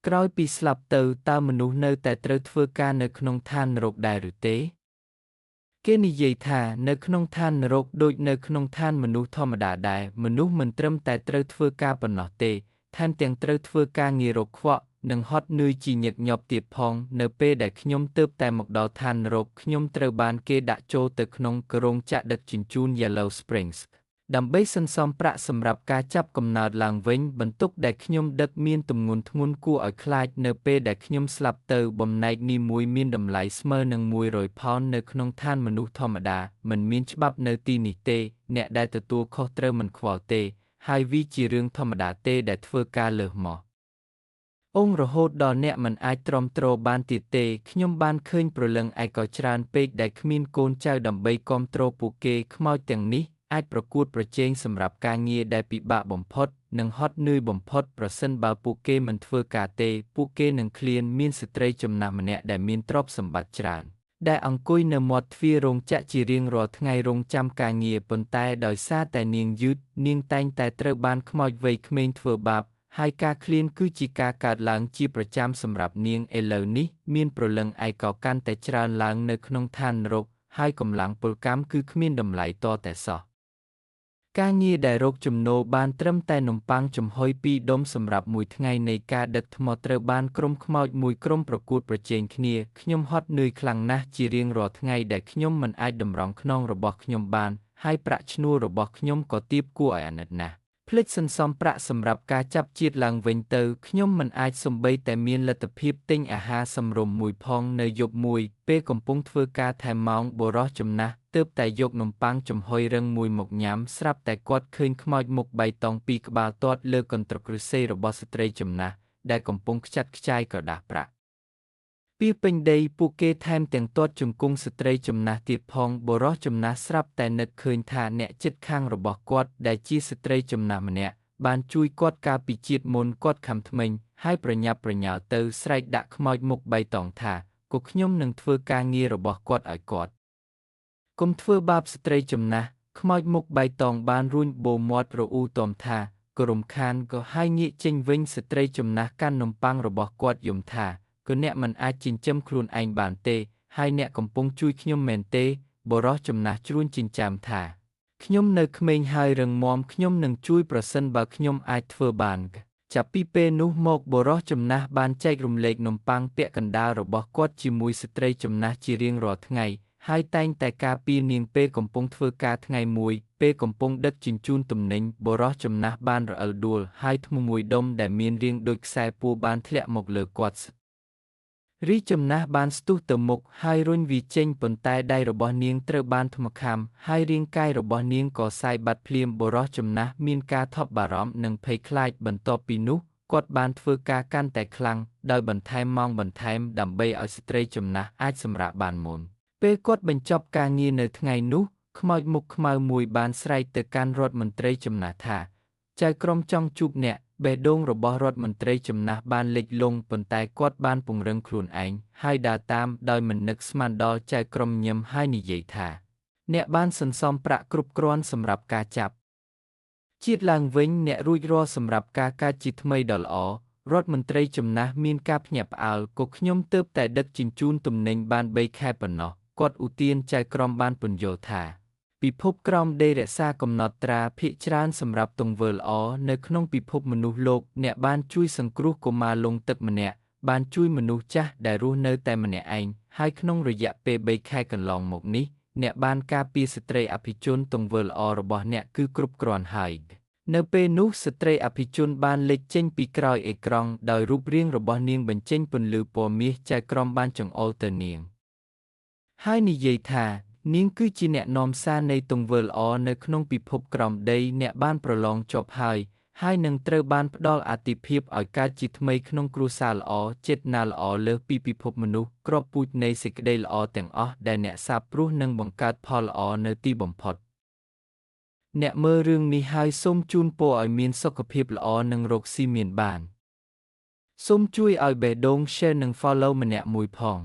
ក្រោយពីស្លាប់ទៅតើមនុស្សនៅតែត្រូវធ្វើការនៅក្នុងឋាននរកដែរឬទេគេនិយាយថានៅក្នុងឋាននរកដូចនៅក្នុងឋានមនុស្សធម្មតាដែរមនុស្សមិនត្រឹមតែត្រូវធ្វើការប៉ុណ្ណោះទេថែមទាំងត្រូវធ្វើការងាររកខ្វក់និងហត់នឿយជាញឹកញាប់ទៀតផងនៅពេលដែលខ្ញុំទើបតែមកដល់ឋាននរកខ្ញុំត្រូវបានគេដាក់ចូលទៅក្នុងរោងចក្រដឹកជញ្ជូន Yellow Springs ដើម្បីសន្សំប្រាក់សម្រាប់ការចាប់កំណើតឡើងវិញបន្ទុកដែលខ្ញុំដឹកមានទម្ងន់ធ្ងន់គួរឲ្យខ្លាចនៅពេលដែលខ្ញុំស្លាប់ទៅបំណែកនីមួយមានតម្លៃស្មើនឹង100ផោននៅក្នុងឋានមនុស្សធម្មតាមិនមានច្បាប់នៅទីនេះទេអ្នកដែលទទួលខុសត្រូវមិនខ្វល់ទេហើយវាជារឿងធម្មតាទេដែលធ្វើការលើសមកអង្គរហូតដល់អ្នកមិនអាចទ្រាំទ្របានទៀតទេខ្ញុំបានឃើញព្រលឹងឯកោច្រើនពេកដែលគ្មានកូនចៅដើម្បីគាំទ្រពួកគេខ្មោចទាំងនេះអាចប្រកួតប្រជែងសម្រាប់ការងារដែលពិបាកបំផុតនិងហត់នឿយបំផុតប្រសិនបើពួកគេមិនធ្វើការទេពួកគេនឹងឃ្លានមានស្ត្រីចំណាស់ម្នាក់ដែលមានទ្រព្យសម្បត្តិច្រើនដែលអង្គុយនៅមាត់ទ្វាររោងចក្រជារៀងរាល់ថ្ងៃរងចាំការងារប៉ុន្តែដោយសារតែនាងយឺតនាងតែងតែត្រូវបានខ្មោចវ័យក្មេងធ្វើបាបហើយការឃ្លានគឺជាការកើតឡើងជាប្រចាំសម្រាប់នាងឥឡូវនេះមានព្រលឹងឯកោកាន់តែច្រើនឡើងនៅក្នុងឋាននរកហើយកម្លាំងពលកម្មគឺគ្មានតម្លៃតតែសោះការងារដែលរកចំណូលបានត្រឹមតែនំប៉័ងចំហុយ2ដុំសម្រាប់មួយថ្ងៃនៃការដឹកថ្មត្រូវបានក្រុមខ្មោចមួយក្រុមប្រកួតប្រជែងគ្នាខ្ញុំហត់នឿយខ្លាំងណាស់ជារៀងរាល់ថ្ងៃដែលខ្ញុំមិនអាចតម្រង់ខ្នងរបស់ខ្ញុំបានហើយប្រាក់ឈ្នួលរបស់ខ្ញុំក៏ទាបគួរឲ្យអាណិតណាស់ភ្លេចសន្សំប្រាក់សម្រាប់ការចាប់ជាតិឡើងវិញទៅខ្ញុំមិនអាចសូម្បីតែមានលទ្ធភាពទិញអាហារសម្រម្យមួយផងនៅយប់មួយពេលកំពុងធ្វើការថែមម៉ោងបុរសចំណាស់ទើបតែយកនំប៉័ងចំហុយរឹងមួយមកញ៉ាំស្រាប់តែគាត់ឃើញខ្មោចមុខបៃតងពីរក្បាលទាត់លើកន្ត្រកឫស្សីរបស់ស្ត្រីចំណាស់ដែលកំពុងខ្ចាត់ខ្ចាយក្រដាសប្រាក់ពីពេញដីពួកគេថែមទាំងទាត់ជង្គង់ស្ត្រីចំណាស់ទៀតផងបុរសចំណាស់ស្រាប់តែនឹកឃើញថាអ្នកជិតខាងរបស់គាត់ដែលជាស្ត្រីចំណាស់ម្នាក់បានជួយគាត់កាលពីជាតិមុនគាត់ខំថ្មិញហើយប្រញាប់ប្រញាល់ទៅស្រែកដាក់ខ្មោចមុខបៃតងថាក៏ខ្ញុំនឹងធ្វើការងាររបស់គាត់ឲ្យគាត់កុំធ្វើបាបស្ត្រីចំណាស់ខ្មោចមុខបៃតងបានរួញបូរមាត់រអ៊ូតមថាក៏រំខានក៏ហើយងាកចេញវិញស្ត្រីចំណាស់កាន់នំប៉័ងរបស់គាត់យំថាក៏អ្នកមិនអាចចិញ្ចឹមខ្លួនឯងបានទេហើយអ្នកកំពុងជួយខ្ញុំមែនទេបុរសចំណាស់ជ្រួញចិញ្ចាមថាខ្ញុំនៅក្មេងហើយរឹងមាំខ្ញុំនឹងជួយប្រសិនបើខ្ញុំអាចធ្វើបានចាប់ពីពេលនោះមកបុរសចំណាស់បានចែករំលែកនំប៉័ងពាក់កណ្ដាលរបស់គាត់ជាមួយស្ត្រីចំណាស់ជារៀងរាល់ថ្ងៃហើយតែងតែការពារនាងពេលកំពុងធ្វើការថ្ងៃមួយពេលកំពុងដឹកជញ្ជូនទំនិញបុរសចំណាស់បានរអិលដួលហើយធ្នូមួយដុំដែលមានរាងដូចខ្សែពួរបានធ្លាក់មកលើគាត់រីចំណាស់បានស្ទុះទៅមុខហើយរុញវាចេញប៉ុន្តែដៃរបស់នាងត្រូវបានធ្មខាំហើយរាងកាយរបស់នាងក៏សាយបាត់ភ្លាមបុរសចំណាស់មានការថប់បារម្ភនិងភ័យខ្លាចបន្ទាប់ពីនោះគាត់បានធ្វើការកាន់តែខ្លាំងដោយបន្ថែមម៉ោងបន្ថែមដើម្បីឲ្យស្ត្រីចំណាស់អាចសម្រាកបានមុនពេលគាត់បញ្ចប់ការងារនៅថ្ងៃនោះខ្មោចមុខខ្មៅមួយបានស្រែកទៅកាន់រដ្ឋមន្ត្រីចំណាស់ថាចៅក្រមចង់ជួបអ្នកបេះដូងរបស់រដ្ឋមន្ត្រីចំណាស់បានលិចលង់ប៉ុន្តែគាត់បានពង្រឹងខ្លួនឯងហើយដើរតាមដោយមិននឹកស្មានដល់ចៅក្រមញឹមហើយនិយាយថាអ្នកបានសន្សំប្រាក់គ្រប់គ្រាន់សម្រាប់ការចាប់ជាតិឡើងវិញអ្នករួចរាល់សម្រាប់ការកើតជាថ្មីដ៏ល្អរដ្ឋមន្ត្រីចំណាស់មានការភ្ញាក់ផ្អើលក៏ខ្ញុំទើបតែដឹកជញ្ជូនទំនិញបាន3ខែប៉ុណ្ណោះគាត់ឧទានចៅក្រមបានពន្យល់ថាពិភពក្រោមដីរក្សាកំណត់ត្រាភាគច្រើនសម្រាប់ទង្វើល្អនៅក្នុងពិភពមនុស្សលោកអ្នកបានជួយសង្គ្រោះកុមារលង់ទឹកម្នាក់បានជួយមនុស្សចាស់ដែលរស់នៅតែម្នាក់ឯងហើយក្នុងរយៈពេល3ខែកន្លងមកនេះអ្នកបានការពារស្ត្រីអភិជនទង្វើល្អរបស់អ្នកគឺគ្រប់គ្រាន់ហើយនៅពេលនោះស្ត្រីអភិជនបានលេចចេញពីក្រោយអេក្រង់ដោយរូបរាងរបស់នាងបញ្ចេញពន្លឺពណ៌មាសចៅក្រមបានចង្អុលទៅនាងហើយនិយាយថានាងគឺជាអ្នកនាំសារនៃទង្វើល្អនៅក្នុងពិភពក្រោមដីអ្នកបានប្រឡងជាប់ហើយនឹងត្រូវបានផ្ដល់អាទិភាពឲ្យកើតជាថ្មីក្នុងគ្រួសារល្អចេតនាល្អលើសពីពិភពមនុស្សគ្រាប់ពូជនៃសេចក្តីល្អទាំងអស់ដែលអ្នកសាបព្រោះនឹងបង្កើតផលល្អនៅទីបំផុតអ្នកមើលរឿងនេះហើយសូមជូនពរឲ្យមានសុខភាពល្អនិងរកស៊ីមានបានសូមជួយឲ្យបេះដូង Share និង Follow ម្នាក់មួយផង